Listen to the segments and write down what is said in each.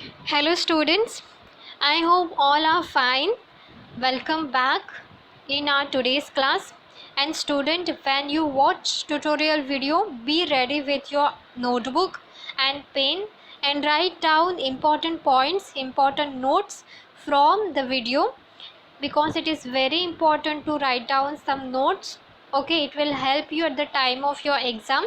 Hello students, I hope all are fine. Welcome back in our today's class. And student, when you watch tutorial video, be ready with your notebook and pen and write down important points, important notes from the video, because it is very important to write down some notes. Okay, it will help you at the time of your exam.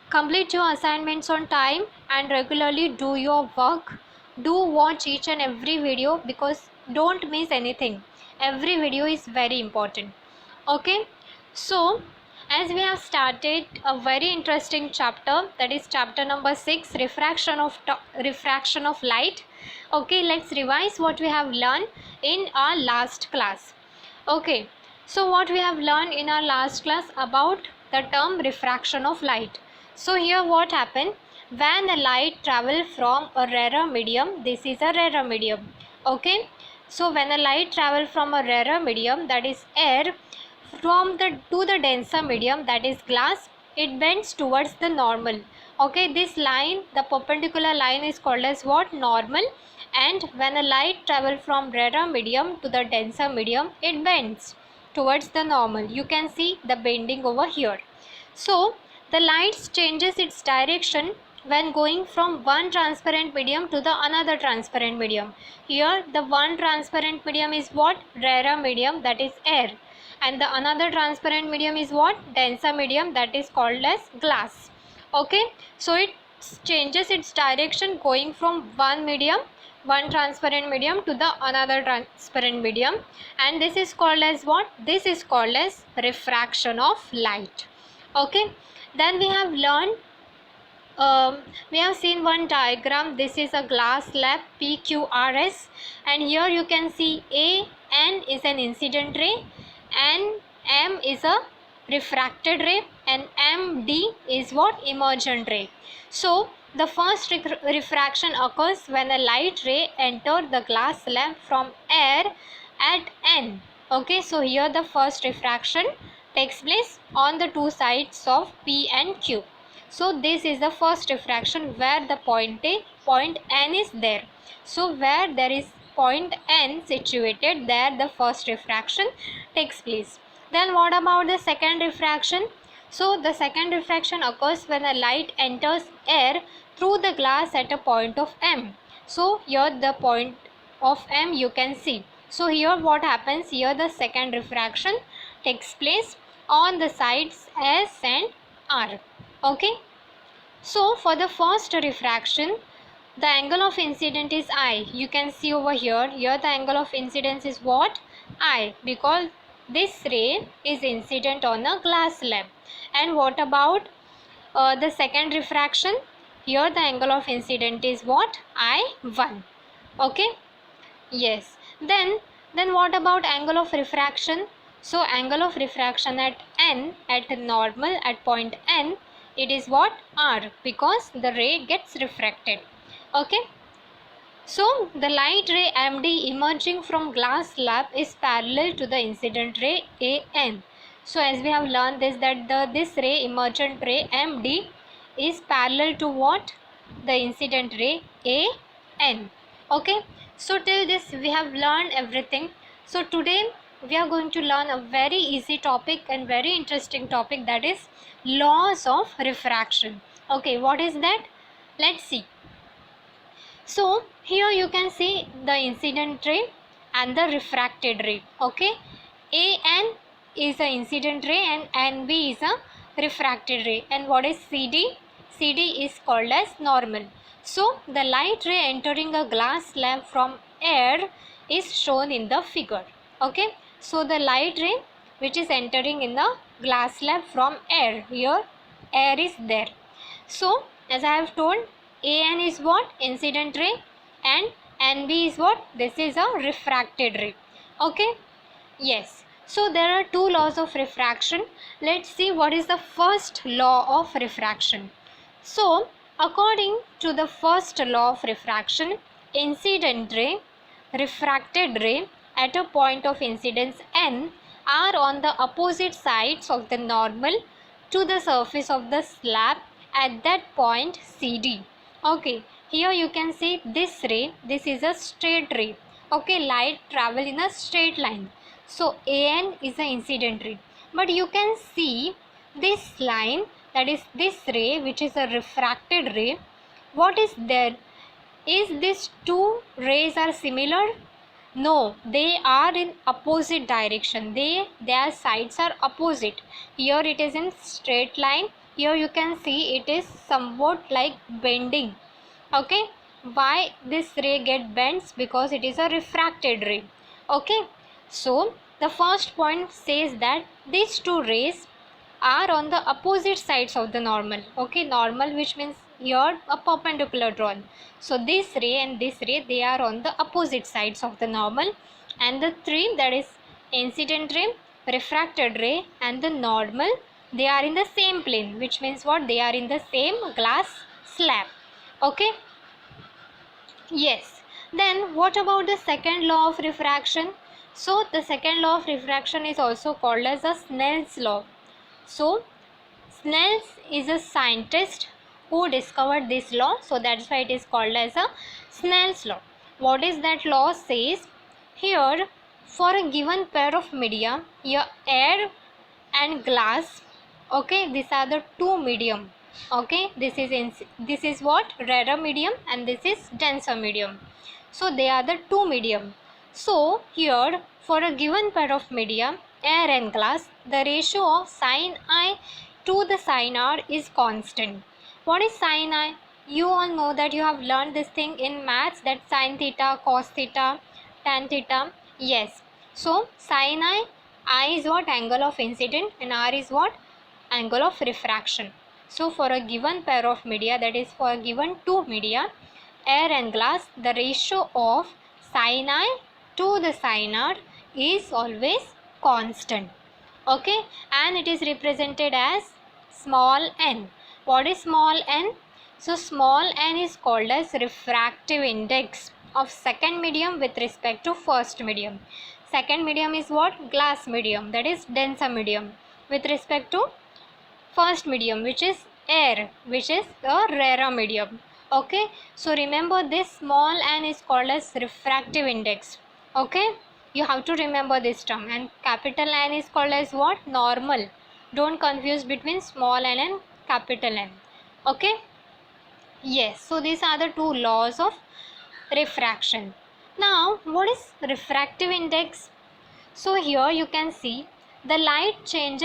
Complete your assignments on time and regularly do your work. Do watch each and every video, because don't miss anything. Every video is very important. Okay, so as we have started a very interesting chapter, that is chapter number 6, refraction of light. Okay, let's revise what we have learned in our last class. Okay, so what we have learned in our last class about the term refraction of light. So here what happened, when the light travel from a rarer medium, this is a rarer medium. Okay, so when the light travel from a rarer medium, that is air, from the to the denser medium, that is glass, it bends towards the normal. Okay, this line, the perpendicular line, is called as what? Normal. And when the light travel from rarer medium to the denser medium, it bends towards the normal. You can see the bending over here. So the light changes its direction when going from one transparent medium to the another transparent medium. Here the one transparent medium is what? Rarer medium, that is air, and the another transparent medium is what? Denser medium, that is called as glass. Okay, so it changes its direction going from one transparent medium to the another transparent medium, and this is called as what? This is called as refraction of light. Okay, then we have learned, we have seen one diagram. This is a glass slab PQRS, and here you can see AN is an incident ray, and M is a refracted ray, and MD is what? Emergent ray. So the first refraction occurs when a light ray enters the glass slab from air at N. Okay, so here the first refraction takes place on the two sides of P and Q. So this is the first refraction where the point N is there. So where there is point N situated, there the first refraction takes place. Then what about the second refraction? So the second refraction occurs when a light enters air through the glass at a point of M. So here the point of M you can see. So here what happens, here the second refraction takes place on the sides S and R. Okay, so for the first refraction, the angle of incidence is I. You can see over here, the angle of incidence is what? I, because this ray is incident on a glass slab. And what about the second refraction? Here the angle of incidence is what? I1. Okay, yes. Then what about angle of refraction? So angle of refraction at N, at normal, at point N, it is what? R, because the ray gets refracted. Okay, so the light ray MD emerging from glass slab is parallel to the incident ray AN. So as we have learned this, that this ray, emergent ray MD, is parallel to what? The incident ray AN. Okay, so till this we have learned everything. So today we are going to learn a very easy topic and very interesting topic, that is laws of refraction. Okay, what is that? Let's see. So here you can see the incident ray and the refracted ray. Okay, AN is the incident ray and NB is a refracted ray. And what is CD? CD is called as normal. So the light ray entering a glass slab from air is shown in the figure. Okay, so the light ray which is entering in the glass slab from air, here air is there. So as I have told, AN is what? Incident ray, and NB is what? This is a refracted ray. Okay, yes. So there are two laws of refraction. Let's see what is the first law of refraction. So according to the first law of refraction, incident ray, refracted ray at a point of incidence N are on the opposite sides of the normal to the surface of the slab at that point CD. Okay, Here you can see this ray, this is a straight ray. Okay, light travel in a straight line. So AN is the incident ray. But you can see this line, that is this ray, which is a refracted ray. What is there? Is these two rays are similar? No, they are in opposite direction. Their sides are opposite. Here it is in straight line. Here you can see it is somewhat like bending. Okay, why this ray get bends? Because it is a refracted ray. Okay, so the first point says that these two rays are on the opposite sides of the normal. Okay, normal, which means here a perpendicular drawn. So this ray and this ray, they are on the opposite sides of the normal, and the three, that is incident ray, refracted ray and the normal, they are in the same plane, which means what? They are in the same glass slab. Okay, yes. Then what about the second law of refraction? So the second law of refraction is also called as a Snell's law. So Snell is a scientist who discovered this law, so that's why it is called as a Snell's law. What is that law says? Here, for a given pair of media, here air and glass, okay, these are the two medium. Okay, this is what? Rarer medium, and this is denser medium. So they are the two medium. So here, for a given pair of media, air and glass, the ratio of sin I to the sin R is constant. What is sin I? You all know that you have learned this thing in maths, that sin theta, cos theta, tan theta. Yes. So sin I is what? Angle of incident, and R is what? Angle of refraction. So for a given pair of media, that is for a given two media, air and glass, the ratio of sin I to the sin R is always constant. Okay, and it is represented as small n. What is small n? So small n is called as refractive index of second medium with respect to first medium. Second medium is what? Glass medium, that is denser medium, with respect to first medium, which is air, which is a rarer medium. Okay, so remember this small n is called as refractive index. Okay, you have to remember this term. And capital N is called as what? Normal. Don't confuse between small n and capital N. Okay, yes. So these are the two laws of refraction. Now what is refractive index? So here you can see the light change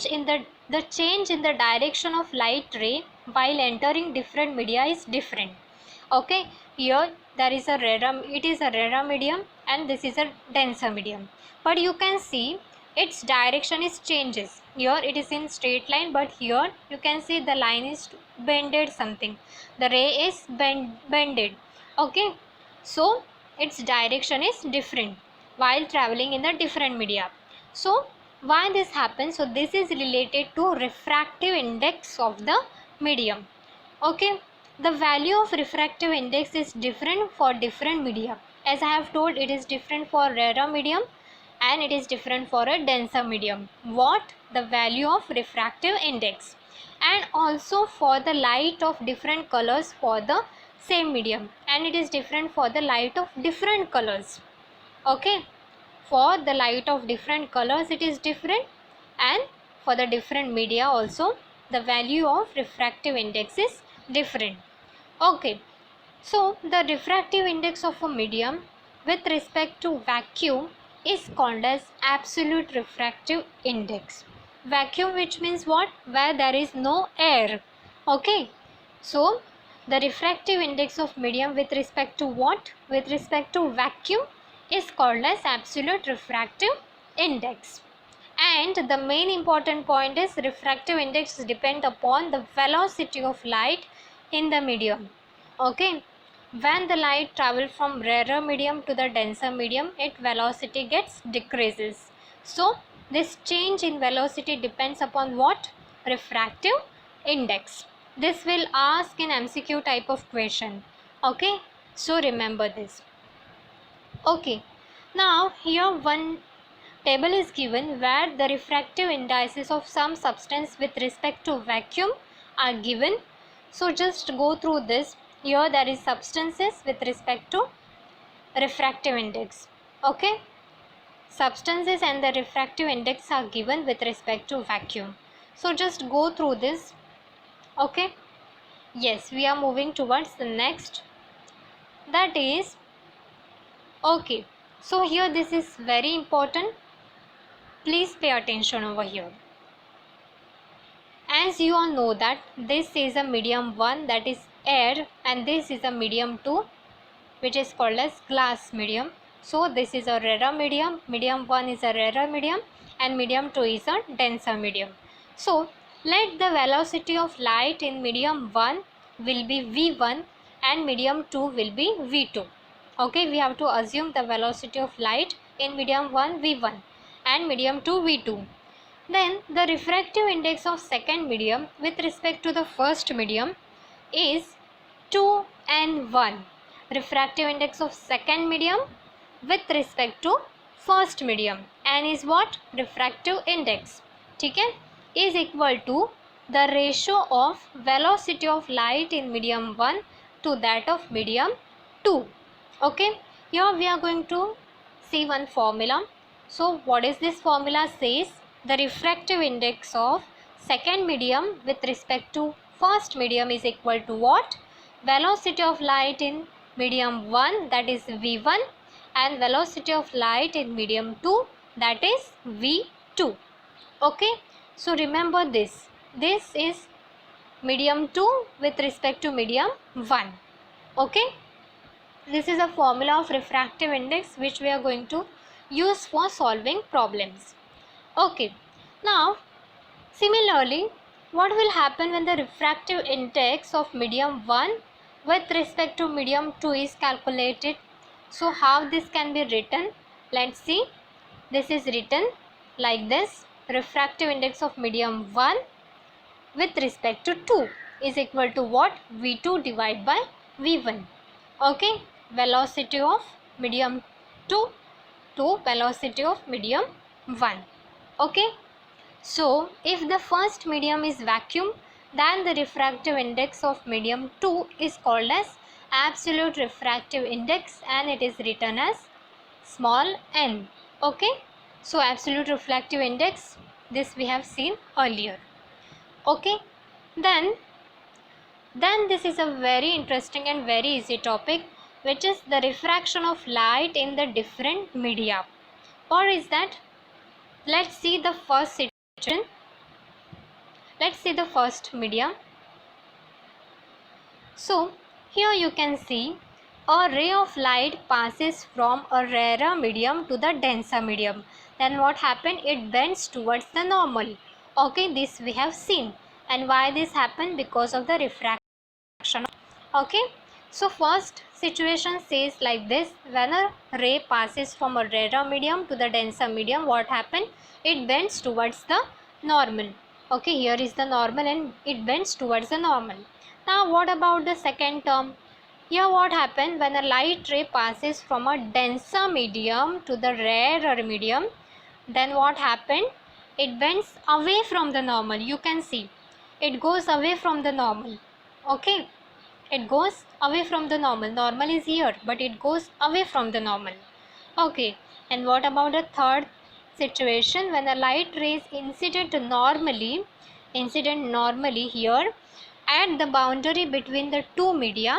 in the direction of light ray while entering different media is different. Okay, here there is a rarer, it is a rarer medium, and this is a denser medium, but you can see its direction is changes. Here it is in straight line, but here you can see the line is bended something, the ray is bended. Okay, so its direction is different while traveling in the different media. So why this happens? So this is related to refractive index of the medium. Okay, the value of refractive index is different for different media. As I have told, it is different for rarer medium and it is different for a denser medium. What? The value of refractive index, and also for the light of different colors for the same medium, and it is different for the light of different colors. Okay, for the light of different colors it is different, and for the different media also the value of refractive index is different. Okay, so the refractive index of a medium with respect to vacuum is called as absolute refractive index. Vacuum, which means what? Where there is no air. Okay, so the refractive index of medium with respect to what? With respect to vacuum is called as absolute refractive index. And the main important point is refractive index depend upon the velocity of light in the medium. Okay, when the light travels from rarer medium to the denser medium, its velocity gets decreases. So this change in velocity depends upon what? Refractive index. This will ask in MCQ type of question. Okay, so remember this. Okay, now here one table is given where the refractive indices of some substance with respect to vacuum are given. So just go through this. Here there is substances with respect to refractive index. Okay, substances and the refractive index are given with respect to vacuum. So just go through this. Okay, yes, we are moving towards the next, that is, okay, so here this is very important, please pay attention over here. As you all know that this is a medium 1, that is air, and this is a medium 2, which is called as glass medium. So this is a rarer medium, medium 1 is a rarer medium, and medium 2 is a denser medium. So let the velocity of light in medium 1 will be v1 and medium 2 will be v2. Okay, we have to assume the velocity of light in medium 1 v1 and medium 2 v2. Then the refractive index of second medium with respect to the first medium is 2 and 1. Refractive index of second medium with respect to first medium, n is what? Refractive index. ठीक है, is equal to the ratio of velocity of light in medium 1 to that of medium 2. Okay, here we are going to see one formula. So what is this formula? Says the refractive index of second medium with respect to first medium is equal to what? Velocity of light in medium 1, that is v1, and velocity of light in medium 2, that is v2. Okay, so remember this. This is medium 2 with respect to medium 1. Okay, this is a formula of refractive index which we are going to use for solving problems. Okay, now similarly, what will happen when the refractive index of medium 1 with respect to medium 2 is calculated? So how this can be written? Let's see. This is written like this: refractive index of medium 1 with respect to 2 is equal to what? v2 divided by v1. Okay, velocity of medium 2 to velocity of medium 1. Okay, so if the first medium is vacuum, then the refractive index of medium 2 is called as absolute refractive index, and it is written as small n. Okay, so absolute refractive index, this we have seen earlier. Okay, then this is a very interesting and very easy topic, which is the refraction of light in the different media. What is that? Let's see the first situation. Let's see the first medium. So here you can see a ray of light passes from a rarer medium to the denser medium. Then what happened? It bends towards the normal. Okay, this we have seen. And why this happened? Because of the refraction. Okay, so first situation says like this: when a ray passes from a rarer medium to the denser medium, what happened? It bends towards the normal. Okay, here is the normal and it bends towards the normal. Now what about the second term? Here what happened? When a light ray passes from a denser medium to the rarer medium, then what happened? It bends away from the normal. You can see it goes away from the normal. Okay, it goes away from the normal. Normal is here, but it goes away from the normal. Okay, and what about the third situation? When a light ray is incident normally here at the boundary between the two media,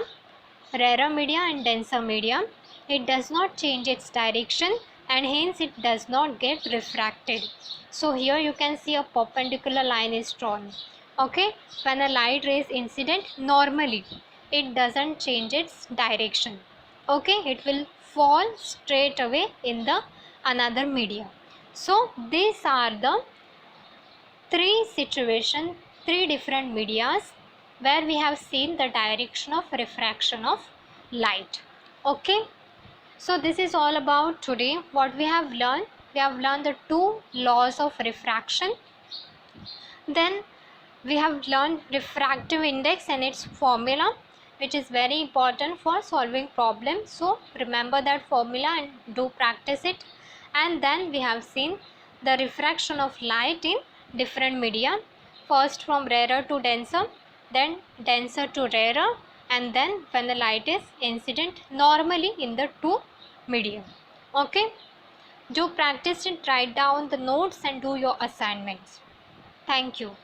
rarer media and denser media, it does not change its direction and hence it does not get refracted. So here you can see a perpendicular line is drawn. Okay, when a light ray is incident normally, it doesn't change its direction. Okay, it will fall straight away in the another media. So these are the three situations, three different medias where we have seen the direction of refraction of light. Okay, so this is all about today. What we have learned the two laws of refraction. Then we have learned refractive index and its formula, which is very important for solving problems. So remember that formula and do practice it. And then we have seen the refraction of light in different media, first from rarer to denser, then denser to rarer, and then when the light is incident normally in the two medium. Okay, do practice and write down the notes and do your assignments. Thank you.